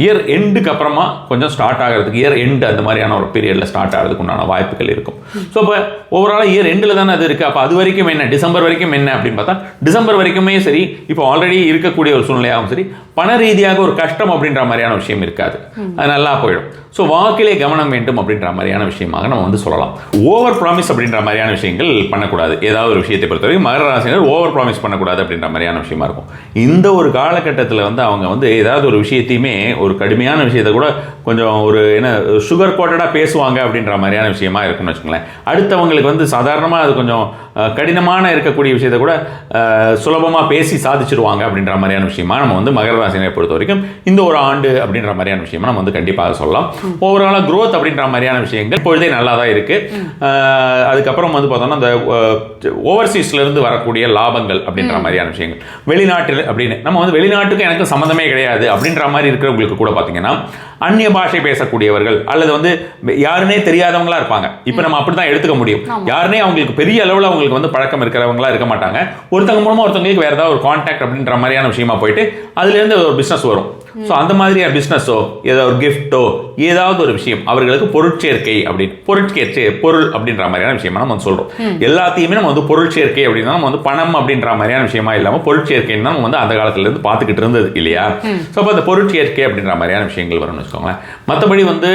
இயர் எண்டுக்கு அப்புறமா கொஞ்சம் ஸ்டார்ட் ஆகிறதுக்கு, இயர் எண்டு அந்த மாதிரியான ஒரு பீரியடில் ஸ்டார்ட் ஆகிறதுக்கு உண்டான வாய்ப்புகள் இருக்கும். ஸோ இப்போ ஓவரால் இயர் எண்டில் தானே அது இருக்குது. அப்போ அது வரைக்கும் என்ன, டிசம்பர் வரைக்கும் என்ன அப்படின்னு பார்த்தா டிசம்பர் வரைக்குமே சரி, இப்போ ஆல்ரெடி இருக்கக்கூடிய ஒரு சூழ்நிலையாகவும் சரி, பண ரீதியாக ஒரு கஷ்டம் அப்படின்ற மாதிரியான விஷயம் இருக்காது, அது நல்லா போயிடும். ஸோ வாக்கிலே கவனம் வேண்டும் அப்படின்ற மாதிரியான விஷயமாக நம்ம வந்து சொல்லலாம். ஓவர் ப்ராமிஸ் அப்படின்ற மாதிரியான விஷயங்கள் பண்ணக்கூடாது. ஏதாவது ஒரு விஷயத்தை பொறுத்தவரைக்கும் மகர ராசினர் ஓவர் ப்ராமிஸ் பண்ணக்கூடாது அப்படின்ற மாதிரியான விஷயமா இருக்கும். இந்த ஒரு காலகட்டத்தில் வந்து அவங்க வந்து ஏதாவது ஒரு விஷயத்தையுமே ஒரு கடுமையான விஷயத்தை கூட கொஞ்சம் ஒரு என்ன சுகர் கோட்டடாக பேசுவாங்க அப்படின்ற மாதிரியான விஷயமா இருக்குன்னு வச்சுக்கோங்களேன். அடுத்தவங்களுக்கு வந்து சாதாரணமாக அது கொஞ்சம் கடினமான இருக்கக்கூடிய விஷயத்தை கூட சுலபமாக பேசி சாதிச்சிருவாங்க அப்படின்ற மாதிரியான விஷயமா நம்ம வந்து மகர ராசினை பொறுத்த வரைக்கும் இந்த ஒரு ஆண்டு அப்படின்ற மாதிரியான விஷயமா நம்ம வந்து கண்டிப்பாக சொல்லலாம். ஓவராலாக க்ரோத் அப்படின்ற மாதிரியான விஷயங்கள் இப்பொழுதே நல்லா தான் இருக்குது. அதுக்கப்புறம் வந்து பார்த்தோம்னா அந்த ஓவர்சீஸ்லேருந்து வரக்கூடிய லாபங்கள் அப்படின்ற மாதிரி மாதிரியான விஷயங்கள். வெளிநாட்டில் அப்படின்னு நம்ம வந்து வெளிநாட்டுக்கு எனக்கு சம்மந்தமே கிடையாது அப்படின்ற மாதிரி இருக்கிறவங்களுக்கு கூட பார்த்தீங்கன்னா அந்நிய பாஷை பேசக்கூடியவர்கள் அல்லது வந்து யாருன்னே தெரியாதவங்களா இருப்பாங்க. இப்போ நம்ம அப்படி தான் எடுத்துக்க முடியும். யாருனே அவங்களுக்கு பெரிய அளவில் அவங்களுக்கு வந்து பழக்கம் இருக்கிறவங்களா இருக்க மாட்டாங்க. ஒருத்தங்க மூலமாக ஒருத்தவங்களுக்கு வேறு ஏதாவது ஒரு கான்டாக்ட் அப்படின்ற மாதிரியான விஷயமா போயிட்டு அதுலேருந்து ஒரு பிஸ்னஸ் வரும். ஸோ அந்த மாதிரியான பிஸ்னஸோ ஏதாவது ஒரு கிஃப்ட்டோ ஏதாவது ஒரு விஷயம் அவர்களுக்கு பொருட்சேர்க்கை அப்படின்னு பொருள் அப்படின்ற மாதிரியான விஷயமா நம்ம வந்து சொல்கிறோம். எல்லாத்தையுமே நம்ம வந்து பொருட்சேர்க்கை அப்படின்னா நம்ம வந்து பணம் அப்படின்ற மாதிரியான விஷயமா இல்லாமல் பொருட்சேர்க்கைன்னு நம்ம வந்து அந்த காலத்துலேருந்து பார்த்துக்கிட்டு இருந்தது இல்லையா? ஸோ அப்போ அந்த பொருட்சேர்க்கை அப்படின்ற மாதிரியான விஷயங்கள் வரும்னு வச்சுக்கோங்களேன். மற்றபடி வந்து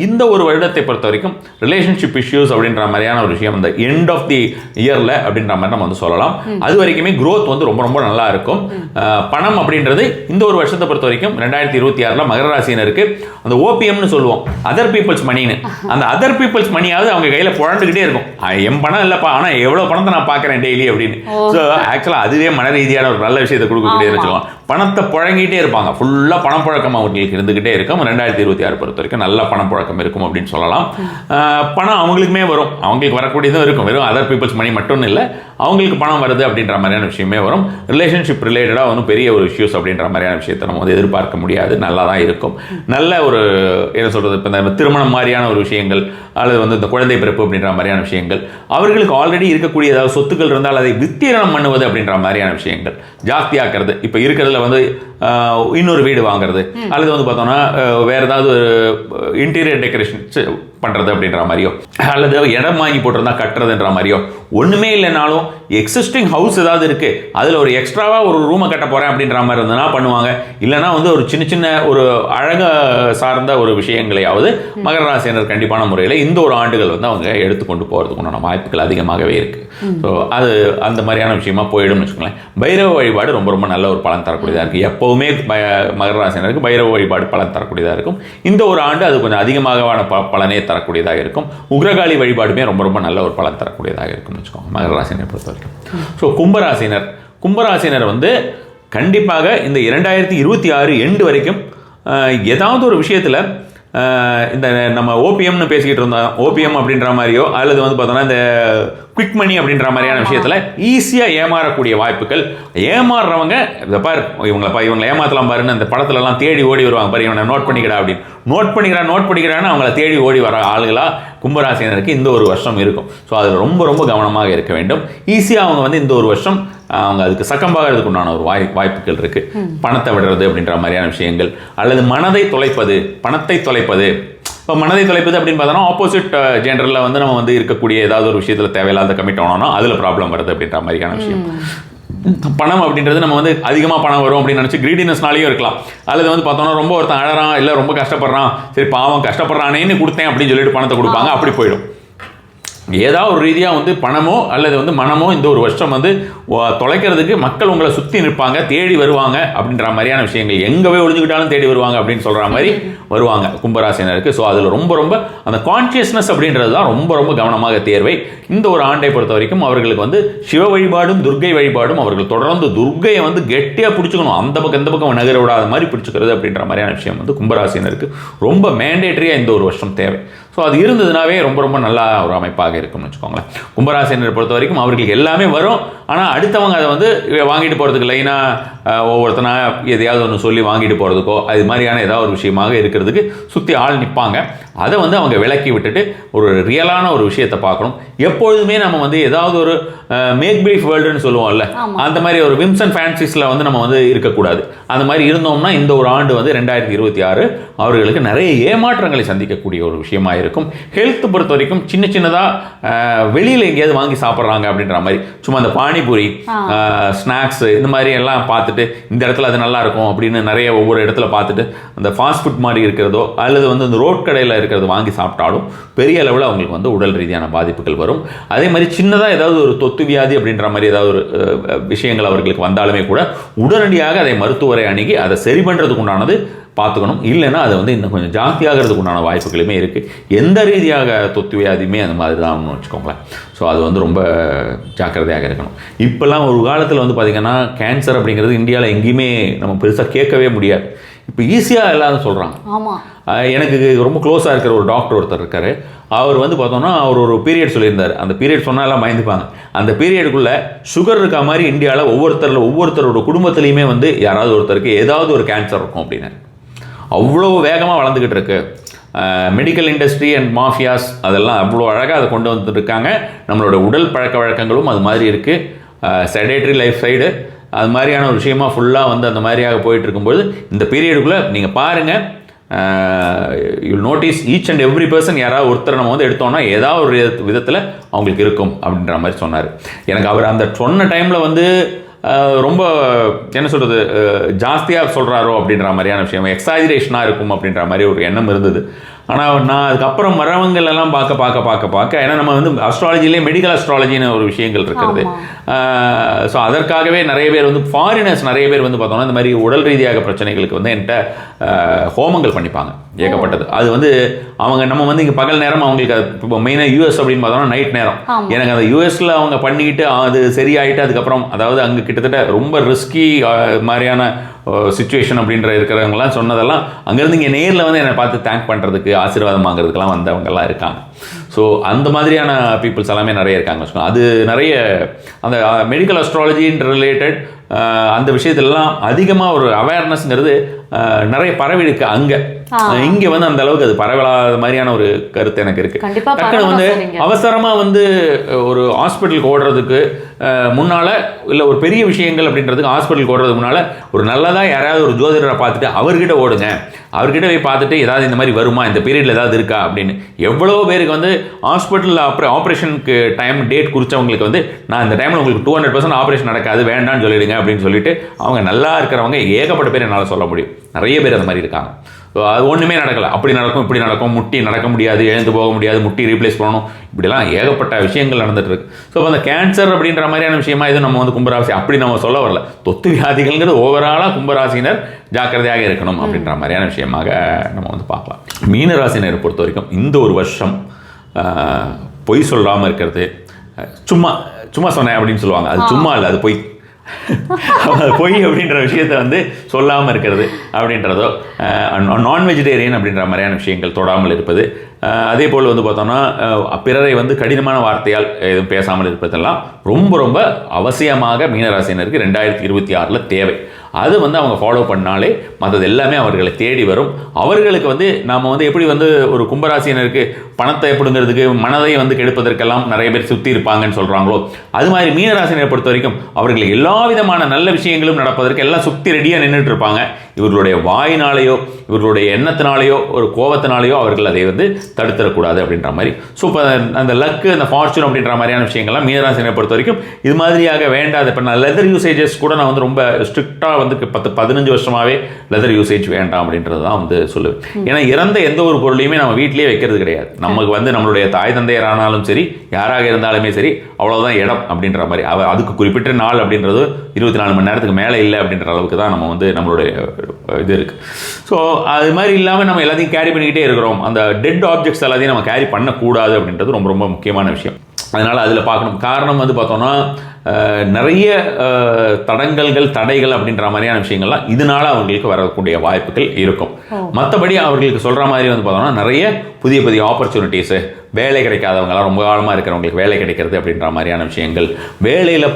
இந்த ஒரு வருடத்தை பொறுத்த வரைக்கும் ரிலேஷன்ஷிப் இஷ்யூஸ் அப்படின்ற மாதிரியான ஒரு விஷயம் இந்த எண்ட் ஆஃப் தி இயரில் அப்படின்ற மாதிரி நம்ம வந்து சொல்லலாம். அது வரைக்குமே growth வந்து ரொம்ப ரொம்ப நல்லா இருக்கும். பணம் அப்படின்றது இந்த ஒரு வருஷத்தை பொறுத்த வரைக்கும் 2026 மகர ராசினருக்கு அந்த ஓபிஎம்னு சொல்லுவோம், அதர் பீப்புள்ஸ் மணின்னு. அந்த அதர் பீப்புள்ஸ் மணியாவது அவங்க கையில் புழண்டுகிட்டே இருக்கும். என் பணம் இல்லைப்பா, ஆனால் எவ்வளோ பணத்தை நான் பார்க்குறேன் டெய்லி அப்படின்னு. ஸோ ஆக்சுவலாக அதுவே மன ரீதியான ஒரு நல்ல விஷயத்தை கொடுக்கக்கூடியதுன்னு வச்சுக்கோங்க. பணத்தை புழங்கிட்டே இருப்பாங்க. ஃபுல்லாக பணப்புழக்கம் அவங்களுக்கு இருந்துகிட்டே இருக்கும். 2026 பொறுத்த வரைக்கும் நல்ல பணப்புழக்கம் இருக்கும் அப்படின்னு சொல்லலாம். பணம் அவங்களுக்குமே வரும், அவங்களுக்கு வரக்கூடியதும் இருக்கும். வெறும் அதர் பீப்புள்ஸ் மணி மட்டும் இல்லை, அவங்களுக்கு பணம் வருது அப்படின்ற மாதிரியான விஷயமே வரும். ரிலேஷன்ஷிப் ரிலேட்டடாக ஒன்றும் பெரிய ஒரு இஷ்யூஸ் அப்படின்ற மாதிரியான விஷயத்தை நம்ம வந்து எதிர்பார்க்க முடியாது. நல்லா தான் இருக்கும். நல்ல ஒரு என்ன சொல்கிறது, இப்போ இந்த திருமணம் மாதிரியான ஒரு விஷயங்கள் அல்லது வந்து இந்த குழந்தை பிறப்பு அப்படின்ற மாதிரியான விஷயங்கள், அவர்களுக்கு ஆல்ரெடி இருக்கக்கூடிய ஏதாவது சொத்துக்கள் இருந்தால் அதை வித்தீரணம் பண்ணுவது அப்படின்ற மாதிரியான விஷயங்கள் ஜாஸ்தியாக்குறது. இப்போ இருக்கிறதுல வந்து இன்னொரு வீடு வாங்குறது அல்லது வந்து பார்த்தோம்னா வேறு ஏதாவது இன்டீரியர் டெக்கரேஷன் பண்ணுறது அப்படின்ற மாதிரியோ அல்லது இடம் வாங்கி போட்டிருந்தா கட்டுறதுன்ற மாதிரியோ, ஒன்றுமே இல்லைனாலும் எக்ஸிஸ்டிங் ஹவுஸ் ஏதாவது இருக்குது அதில் ஒரு எக்ஸ்ட்ராவாக ஒரு ரூமை கட்ட போகிறேன் அப்படின்ற மாதிரி இருந்ததுன்னா பண்ணுவாங்க. இல்லைனா வந்து ஒரு சின்ன சின்ன ஒரு அழக சார்ந்த ஒரு விஷயங்களையாவது மகர ராசியினர் கண்டிப்பான முறையில் இந்த ஒரு ஆண்டுகள் வந்து அவங்க எடுத்துக்கொண்டு போகிறதுக்கு உண்டான வாய்ப்புகள் அதிகமாகவே இருக்குது. ஸோ அது அந்த மாதிரியான விஷயமா போயிடும்னு வச்சுக்கோங்களேன். பைரவ வழிபாடு ரொம்ப ரொம்ப நல்ல ஒரு பலன் தரக்கூடியதாக இருக்குது. எப்போவுமே மகர ராசினருக்கு பைரவ வழிபாடு பலன் தரக்கூடியதாக இருக்கும். இந்த ஒரு ஆண்டு அது கொஞ்சம் அதிகமான பலனே தரக்கூடியதாக இருக்கும். உக்ரகாளி வழிபாடுமே ரொம்ப ரொம்ப நல்ல ஒரு பலன் தரக்கூடியதாக இருக்கும்னு வச்சுக்கோங்க மகர ராசினை பொறுத்த வரைக்கும். ஸோ கும்பராசினர் வந்து கண்டிப்பாக இந்த 2026 எண்டு வரைக்கும் ஏதாவது ஒரு விஷயத்தில் இந்த நம்ம ஓபிஎம்னு பேசிக்கிட்டு இருந்தோம், ஓபிஎம் அப்படின்ற மாதிரியோ அல்லது வந்து பார்த்தோன்னா இந்த குவிக் மணி அப்படின்ற மாதிரியான விஷயத்தில் ஈஸியாக ஏமாறக்கூடிய வாய்ப்புகள். ஏமாறுறவங்க இதை பாரு இவங்களை ஏமாற்றலாம் பாருன்னு அந்த படத்துலலாம் தேடி ஓடி வருவாங்க பாரு, இவனை நோட் பண்ணிக்கிறா அப்படின்னு நோட் பண்ணிக்கிறான்னு அவங்கள தேடி ஓடி வர ஆளுகளாக கும்பராசினருக்கு இந்த ஒரு வருஷம் இருக்கும். ஸோ அதில் ரொம்ப ரொம்ப கவனமாக இருக்க வேண்டும். ஈஸியாக அவங்க வந்து இந்த ஒரு வருஷம் அவங்க அதுக்கு சக்கம்பாகிறதுக்கு உண்டான ஒரு வாய்ப்புகள் இருக்குது. பணத்தை விடுறது அப்படின்ற மாதிரியான விஷயங்கள் அல்லது பணத்தை தொலைப்பது. இப்போ மனதை தொலைப்பது அப்படின்னு பார்த்தோன்னா ஆப்போசிட் ஜெண்டரில் வந்து நம்ம வந்து இருக்கக்கூடிய ஏதாவது ஒரு விஷயத்தில் தேவையில்லாத கமிட் ஆனோம்னா அதில் ப்ராப்ளம் வருது அப்படின்ற மாதிரியான விஷயம். பணம் அப்படின்றது நம்ம வந்து அதிகமாக பணம் வரும் அப்படின்னு நினச்சி கிரீடினஸ்னாலேயும் இருக்கலாம். அல்லது வந்து பார்த்தோன்னா ரொம்ப ஒருத்தன் அழறான் இல்லை ரொம்ப கஷ்டப்படுறான், சரி பாவம் கஷ்டப்படுறானேன்னு கொடுத்தேன் அப்படின்னு சொல்லிட்டு பணத்தை கொடுப்பாங்க, அப்படி போயிடும். ஏதாவது ஒரு ரீதியாக வந்து பணமோ அல்லது வந்து மனமோ இந்த ஒரு வருஷம் வந்து தொலைக்கிறதுக்கு மக்கள் உங்களை சுற்றி நிற்பாங்க, தேடி வருவாங்க அப்படின்ற மாதிரியான விஷயங்கள். எங்கே போய் ஒழிஞ்சுக்கிட்டாலும் தேடி வருவாங்க அப்படின்னு சொல்கிற மாதிரி வருவாங்க கும்பராசினருக்கு. ஸோ அதில் ரொம்ப ரொம்ப அந்த கான்ஷியஸ்னஸ் அப்படின்றது தான் ரொம்ப ரொம்ப கவனமாக தேர்வை. இந்த ஒரு ஆண்டை பொறுத்த வரைக்கும் அவர்களுக்கு வந்து சிவ வழிபாடும் துர்க்கை வழிபாடும் அவர்கள் தொடர்ந்து துர்க்கையை வந்து கெட்டியாக பிடிச்சிக்கணும், அந்த பக்கம் இந்த பக்கம் நகர விடாத மாதிரி பிடிச்சிக்கிறது அப்படின்ற மாதிரியான விஷயம் வந்து கும்பராசினருக்கு ரொம்ப மேண்டேட்டரியாக இந்த ஒரு வருஷம் தேவை. ஸோ அது இருந்ததுனாவே ரொம்ப ரொம்ப நல்லா ஒரு அமைப்பாக இருக்கும்னு வச்சுக்கோங்களேன். கும்பராசினரை பொறுத்த வரைக்கும் அவர்களுக்கு எல்லாமே வரும், ஆனால் அடுத்தவங்க அதை வந்து வாங்கிட்டு போகிறதுக்கு லைனாக ஒவ்வொருத்தனா எதையாவது ஒன்று சொல்லி வாங்கிட்டு போகிறதுக்கோ அது மாதிரியான ஏதாவது ஒரு விஷயமாக இருக்கிறதுக்கு சுற்றி ஆள் நிற்பாங்க. அதை வந்து அவங்க விலக்கி விட்டுட்டு ஒரு ரியலான ஒரு விஷயத்தை பார்க்கணும். எப்பொழுதுமே நம்ம வந்து ஏதாவது ஒரு மேக் பிலீஃப் வேர்ல்டுன்னு சொல்லுவோம்ல, அந்த மாதிரி ஒரு விம்ஸ் அண்ட் ஃபேன்சிஸில் வந்து நம்ம வந்து இருக்கக்கூடாது. அந்த மாதிரி இருந்தோம்னா இந்த ஒரு ஆண்டு வந்து 2026 அவர்களுக்கு நிறைய ஏமாற்றங்களை சந்திக்கக்கூடிய ஒரு விஷயமா இருக்கும். ஹெல்த் பொறுத்த வரைக்கும் சின்னதாக வெளியில் எங்கேயாவது வாங்கி சாப்பிட்றாங்க அப்படின்ற மாதிரி சும்மா அந்த பானிபூரி ஸ்நாக்ஸ் இந்த மாதிரி எல்லாம் பார்த்துட்டு இந்த இடத்துல அது நல்லா இருக்கும் அப்படின்னு நிறைய ஒவ்வொரு இடத்துல பார்த்துட்டு அந்த ஃபாஸ்ட் ஃபுட் மாதிரி இருக்கிறதோ அல்லது வந்து அந்த ரோட் கடையில் இருக்கிறது வாங்கி சாப்பிட்டாலும் பெரிய அளவில் அவங்களுக்கு வந்து உடல் ரீதியான பாதிப்புகள் வரும். அதே மாதிரி சின்னதாக ஏதாவது ஒரு தொத்து வியாதி அப்படின்ற மாதிரி ஏதாவது ஒரு விஷயங்கள் அவர்களுக்கு வந்தாலுமே கூட உடனடியாக அதை மருத்துவரை அணுகி அதை சரி பண்ணுறதுக்கு உண்டானது பார்த்துக்கணும். இல்லைன்னா அதை வந்து இன்னும் கொஞ்சம் ஜாஸ்தியாகிறதுக்கு உண்டான வாய்ப்புகளுமே இருக்குது. எந்த ரீதியாக தொத்து வியாதியுமே அந்த மாதிரி தான் வச்சுக்கோங்களேன். ஸோ அது வந்து ரொம்ப ஜாக்கிரதையாக இருக்கணும். இப்போல்லாம் ஒரு காலத்தில் வந்து பார்த்திங்கன்னா கேன்சர் அப்படிங்கிறது இந்தியாவில் எங்கேயுமே நம்ம பெருசாக கேட்கவே முடியாது. இப்போ ஈஸியாக எல்லாரும் சொல்கிறாங்க. ஆமாம், எனக்கு ரொம்ப க்ளோஸாக இருக்கிற ஒரு டாக்டர் ஒருத்தர் இருக்கார். அவர் வந்து பார்த்தோன்னா அவர் ஒரு பீரியட் சொல்லியிருந்தார். அந்த பீரியட் சொன்னாலாம் பயந்துப்பாங்க. அந்த பீரியடுக்குள்ளே சுகர் இருக்க மாதிரி இந்தியாவில் ஒவ்வொருத்தரோட குடும்பத்துலேயுமே வந்து யாராவது ஒருத்தருக்கு ஏதாவது ஒரு கேன்சர் இருக்கும் அப்படின்னு. அவ்வளோ வேகமாக வளர்ந்துக்கிட்டு இருக்கு. மெடிக்கல் இண்டஸ்ட்ரி அண்ட் மாஃபியாஸ் அதெல்லாம் அவ்வளோ அழகாக அதை கொண்டு வந்துருக்காங்க. நம்மளோட உடல் பழக்க வழக்கங்களும் அது மாதிரி இருக்குது. செடேட்ரி லைஃப் ஸ்டைடு அது மாதிரியான ஒரு விஷயமா ஃபுல்லாக வந்து அந்த மாதிரியாக போயிட்டு இருக்கும்போது இந்த பீரியடுக்குள்ளே நீங்கள் பாருங்கள், you'll notice each and every person யாராவது ஒருத்தர் நம்ம வந்து எடுத்தோம்னா ஏதாவது ஒரு விதத்தில் அவங்களுக்கு இருக்கும் அப்படின்ற மாதிரி சொன்னார். எனக்கு அவர் அந்த சொன்ன டைமில் வந்து ரொம்ப என்ன சொல்கிறது, ஜாஸ்தியாக சொல்கிறாரோ அப்படின்ற மாதிரியான விஷயம், எக்ஸாஜரேஷனாக இருக்கும் அப்படின்ற மாதிரி ஒரு எண்ணம் இருந்தது. ஆனால் நான் அதுக்கப்புறம் வரவங்களெல்லாம் பார்க்க ஏன்னா நம்ம வந்து அஸ்ட்ராலஜிலே மெடிக்கல் அஸ்ட்ராலஜின்னு ஒரு விஷயங்கள் இருக்கிறது. ஸோ அதற்காகவே நிறைய பேர் வந்து ஃபாரினர்ஸ் நிறைய பேர் வந்து பார்த்தோம்னா இந்த மாதிரி உடல் ரீதியாக பிரச்சனைகளுக்கு வந்து என்கிட்ட ஹோமங்கள் பண்ணிப்பாங்க ஏகப்பட்டது. அது வந்து அவங்க நம்ம வந்து இங்கே பகல் நேரம் அவங்களுக்கு இப்போ மெயினாக யூஎஸ் அப்படின்னு பார்த்தோம்னா நைட் நேரம். எனக்கு அந்த யூஎஸில் அவங்க பண்ணிக்கிட்டு அது சரியாயிட்டு அதுக்கப்புறம் அதாவது அங்கே கிட்டத்தட்ட ரொம்ப ரிஸ்கி மாதிரியான சிச்சுவேஷன் அப்படின்ற இருக்கிறவங்கலாம் சொன்னதெல்லாம் அங்கேருந்து இங்கே நேரில் வந்து என்னை பார்த்து தேங்க் பண்ணுறதுக்கு ஆசீர்வாதம் வாங்குறதுக்கெல்லாம் வந்தவங்கெல்லாம் இருக்காங்க. ஸோ அந்த மாதிரியான பீப்புள்ஸ் எல்லாமே நிறைய இருக்காங்க. அது நிறைய அந்த மெடிக்கல் அஸ்ட்ராலஜின்ற ரிலேட்டட் அந்த விஷயத்துலலாம் அதிகமாக ஒரு அவேர்னஸ்ங்கிறது நிறைய பரவி இருக்கு. அங்கே இங்கே வந்து அந்த அளவுக்கு அது பரவலாத மாதிரியான ஒரு கருத்து எனக்கு இருக்கு. டக்குனு வந்து அவசரமாக வந்து ஒரு ஹாஸ்பிட்டலுக்கு ஓடுறதுக்கு முன்னால் இல்லை ஒரு பெரிய விஷயங்கள் அப்படின்றதுக்கு ஹாஸ்பிட்டலுக்கு ஓடுறதுக்கு முன்னால் ஒரு நல்லதாக யாராவது ஒரு ஜோதிடரை பார்த்துட்டு அவர்கிட்ட ஓடுங்க. அவர்கிட்ட போய் பார்த்துட்டு ஏதாவது இந்த மாதிரி வருமா, இந்த பீரியடில் ஏதாவது இருக்கா அப்படின்னு. எவ்வளோ பேருக்கு வந்து ஹாஸ்பிட்டலில் ஆப்ரேஷனுக்கு டைம் டேட் குறித்தவங்களுக்கு வந்து நான் இந்த டைமில் உங்களுக்கு 200% ஆப்ரேஷன் நடக்காது வேண்டான்னு சொல்லிடுங்க அப்படின்னு சொல்லிட்டு அவங்க நல்லா இருக்கிறவங்க ஏகப்பட்ட பேர் என்னால் சொல்ல முடியும். நிறைய பேர் அந்த மாதிரி இருக்காங்க. அது ஒன்றுமே நடக்கலை, அப்படி நடக்கும் இப்படி நடக்கும், முட்டி நடக்க முடியாது, எழுந்து போக முடியாது, முட்டி ரீப்ளேஸ் பண்ணணும், இப்படிலாம் ஏகப்பட்ட விஷயங்கள் நடந்துட்டு இருக்கு. ஸோ அந்த கேன்சர் அப்படின்ற மாதிரியான விஷயமா இது நம்ம வந்து கும்பராசி அப்படி நம்ம சொல்ல வரல. தொத்து வியாதிகள்ங்கிறது ஓவராலாக கும்பராசினர் ஜாக்கிரதையாக இருக்கணும் அப்படின்ற மாதிரியான விஷயமாக நம்ம வந்து பார்க்கலாம். மீனராசினரை பொறுத்த வரைக்கும் இந்த ஒரு வருஷம் பொய் சொல்லாமல் இருக்கிறது, சும்மா சொன்னேன் அப்படின்னு சொல்லுவாங்க, அது சும்மா இல்லை, அது பொய். பொய் அப்படின்ற விஷயத்தை வந்து சொல்லாமல் இருக்கிறது அப்படின்றதோ, நான் வெஜிடேரியன் அப்படின்ற மாதிரியான விஷயங்கள் தொடாமல் இருப்பது, அதே போல் வந்து பார்த்தோம்னா பிறரை வந்து கடினமான வார்த்தையால் எதுவும் பேசாமல் இருப்பதெல்லாம் ரொம்ப ரொம்ப அவசியமாக மீனராசினருக்கு 2026 தேவை. அது வந்து அவங்க ஃபாலோ பண்ணாலே மற்றது எல்லாமே அவர்களை தேடி வரும். அவர்களுக்கு வந்து நாம் வந்து எப்படி வந்து ஒரு கும்பராசினருக்கு பணத்தை எப்படிங்கிறதுக்கு மனதை வந்து கெடுப்பதற்கெல்லாம் நிறைய பேர் சுற்றி இருப்பாங்கன்னு சொல்கிறாங்களோ, அது மாதிரி மீனராசினரை பொறுத்த வரைக்கும் அவர்களுக்கு எல்லா விதமான நல்ல விஷயங்களும் நடப்பதற்கு எல்லாம் சுற்றி ரெடியாக நின்றுட்டு இருப்பாங்க. இவர்களுடைய வாயினாலேயோ இவர்களுடைய எண்ணத்தினாலேயோ ஒரு கோபத்தினாலேயோ அவர்கள் அதை வந்து தடுத்துடக்கூடாது அப்படின்ற மாதிரி. ஸோ இப்போ அந்த லக்கு அந்த ஃபார்ச்சூன் அப்படின்ற மாதிரியான விஷயங்கள்லாம் மீனராசினரை பொறுத்த வரைக்கும் இது மாதிரியாக வேண்டாது. இப்போ நான் லெதர் யூசேஜஸ் கூட நான் வந்து ரொம்ப ஸ்ட்ரிக்டாக வந்து 10-15 வருஷமாகவே லெதர் யூசேஜ் வேண்டாம் அப்படின்றது தான் வந்து சொல்லுவேன். ஏன்னா இறந்த எந்த ஒரு பொருளையுமே நம்ம வீட்டிலேயே வைக்கிறது கிடையாது. நமக்கு வந்து நம்மளுடைய தாய் தந்தையரானாலும் சரி யாராக இருந்தாலுமே சரி அவ்வளோதான் இடம் அப்படின்ற மாதிரி. அதுக்கு குறிப்பிட்ட நாள் அப்படின்றது 24 மணி நேரத்துக்கு மேலே இல்லை அப்படின்ற அளவுக்கு தான் நம்ம வந்து நம்மளுடைய இது இருக்குது. ஸோ அது மாதிரி இல்லாமல் நம்ம எல்லாத்தையும் கேரி பண்ணிக்கிட்டே இருக்கிறோம். அந்த டெட் ஆப்ஜெக்ட்ஸ் எல்லாத்தையும் நம்ம கேரி பண்ணக்கூடாது அப்படின்றது ரொம்ப ரொம்ப முக்கியமான விஷயம். அதனால் அதில் பார்க்கணும். காரணம் வந்து பார்த்தோன்னா நிறைய தடைகள் அப்படின்ற மாதிரியான விஷயங்கள்லாம் இதனால அவங்களுக்கு வரக்கூடிய வாய்ப்புகள் இருக்கும். மற்றபடி அவர்களுக்கு சொல்கிற மாதிரி வந்து பார்த்தோம்னா நிறைய புதிய ஆப்பர்ச்சுனிட்டிஸு, வேலை கிடைக்காதவங்களாம் ரொம்ப காலமாக இருக்கிறவங்களுக்கு வேலை கிடைக்கிறது அப்படின்ற மாதிரியான விஷயங்கள், வேலையில்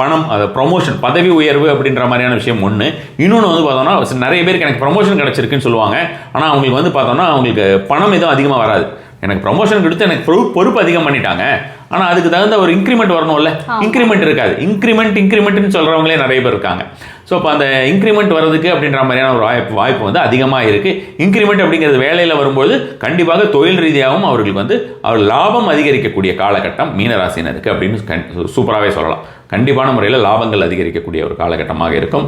பணம், அதை ப்ரொமோஷன் பதவி உயர்வு அப்படின்ற மாதிரியான விஷயம் ஒன்று. இன்னொன்று வந்து பார்த்தோம்னா நிறைய பேருக்கு எனக்கு ப்ரொமோஷன் கிடச்சிருக்குன்னு சொல்லுவாங்க. ஆனால் அவங்களுக்கு வந்து பார்த்தோம்னா அவங்களுக்கு பணம் எதுவும் அதிகமாக வராது. எனக்கு ப்ரொமோஷன் கொடுத்து எனக்கு பொறுப்பு அதிகம் பண்ணிட்டாங்க, ஆனால் அதுக்கு தகுந்த ஒரு இன்க்ரிமெண்ட் வரணும்ல, இன்க்ரிமெண்ட் இருக்காது. இன்க்ரிமெண்ட்னு சொல்கிறவங்களே நிறைய பேர் இருக்காங்க. ஸோ இப்போ அந்த இன்க்ரிமெண்ட் வர்றதுக்கு அப்படின்ற மாதிரியான ஒரு வாய்ப்பு வந்து அதிகமாக இருக்குது. இன்க்ரிமெண்ட் அப்படிங்கிறது வேலையில் வரும்போது கண்டிப்பாக தொழில் ரீதியாகவும் அவர்களுக்கு வந்து அவர் லாபம் அதிகரிக்கக்கூடிய காலகட்டம் மீனராசினருக்கு அப்படின்னு சூப்பராகவே சொல்லலாம். கண்டிப்பான முறையில் லாபங்கள் அதிகரிக்கக்கூடிய ஒரு காலகட்டமாக இருக்கும்.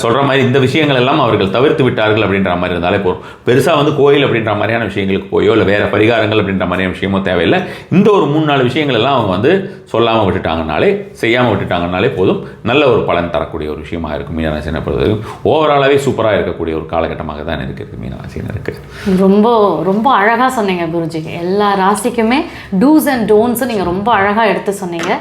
சொல்கிற மாதிரி இந்த விஷயங்கள் எல்லாம் அவர்கள் தவிர்த்து விட்டார்கள் அப்படின்ற மாதிரி இருந்தாலே போதும். பெருசாக வந்து கோயில் அப்படின்ற மாதிரியான விஷயங்களுக்கு போயோ இல்லை வேறு பரிகாரங்கள் அப்படின்ற மாதிரியான விஷயமோ தேவையில்லை. இந்த ஒரு 3-4 விஷயங்கள் எல்லாம் அவங்க வந்து சொல்லாமல் விட்டுட்டாங்கனாலே, செய்யாமல் விட்டுட்டாங்கனாலே போதும். நல்ல ஒரு பலன் தரக்கூடிய ஒரு விஷயமாக இருக்கும் மீனராசினை பொறுத்தவரைக்கும். ஓவராலாகவே சூப்பராக இருக்கக்கூடிய ஒரு காலகட்டமாக தான் இருக்குது மீனராசினருக்கு. ரொம்ப ரொம்ப அழகாக சொன்னீங்க குருஜி. எல்லா ராசிக்குமே டூஸ் அண்ட் டோன்ட்ஸ் நீங்கள் ரொம்ப அழகாக எடுத்து சொன்னீங்க.